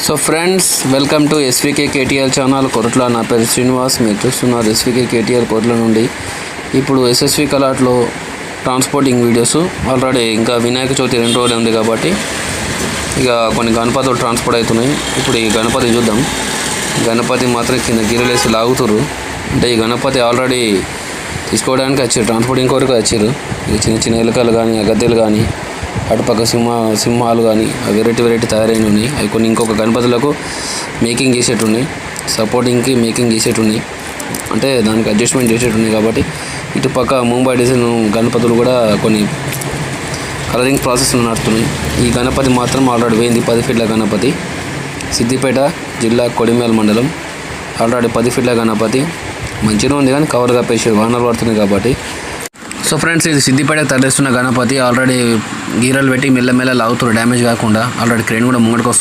So friends, welcome to SVK KTR channel Koratla. నా పేరు శ్రీనివాస్. మీరు చూస్తున్నారు ఎస్వికే కేటీఆర్ కొరట్ల నుండి. ఇప్పుడు ఎస్ఎస్వి కలాట్లో ట్రాన్స్పోర్టింగ్ వీడియోస్. ఆల్రెడీ ఇంకా వినాయక చవితి 2 రోజులు ఉంది కాబట్టి ఇక కొన్ని గణపతులు ట్రాన్స్పోర్ట్ అవుతున్నాయి. ఇప్పుడు ఈ గణపతి చూద్దాం. గణపతి మాత్రం కింద గిరలేసి లాగుతురు. అంటే ఈ గణపతి ఆల్రెడీ తీసుకోవడానికి వచ్చారు, ట్రాన్స్పోర్టింగ్ కొరకు వచ్చారు. ఈ చిన్న చిన్న ఎలుకలు కానీ, గద్దెలు కానీ, అటుపక్క సింహాలు కానీ వెరైటీ తయారైన ఉన్నాయి. అవి కొన్ని ఇంకొక గణపతులకు మేకింగ్ చేసేటున్నాయి, సపోర్టింగ్కి మేకింగ్ చేసేటున్నాయి, అంటే దానికి అడ్జస్ట్మెంట్ చేసేటున్నాయి. కాబట్టి ఇటుపక్క ముంబై డిజైన్ గణపతులు కూడా కొన్ని కలరింగ్ ప్రాసెస్లు నడుస్తున్నాయి. ఈ గణపతి మాత్రం ఆల్రెడీ పోయింది. 10 ఫీట్ల గణపతి, సిద్దిపేట జిల్లా కొడిమేల్ మండలం. ఆల్రెడీ 10 ఫీట్ల గణపతి మంచిగా ఉంది, కానీ కవర్ కప్పేసి వానలు పడుతుంది కాబట్టి. సో ఫ్రెండ్స్, ఇది సిద్దిపేటకు తరలిస్తున్న గణపతి. ఆల్రెడీ గీరలు పెట్టి మెల్లమెల్ల లాగుతారు డ్యామేజ్ కాకుండా. ఆల్రెడీ క్రేన్ కూడా ముంగడికి వస్తుంది.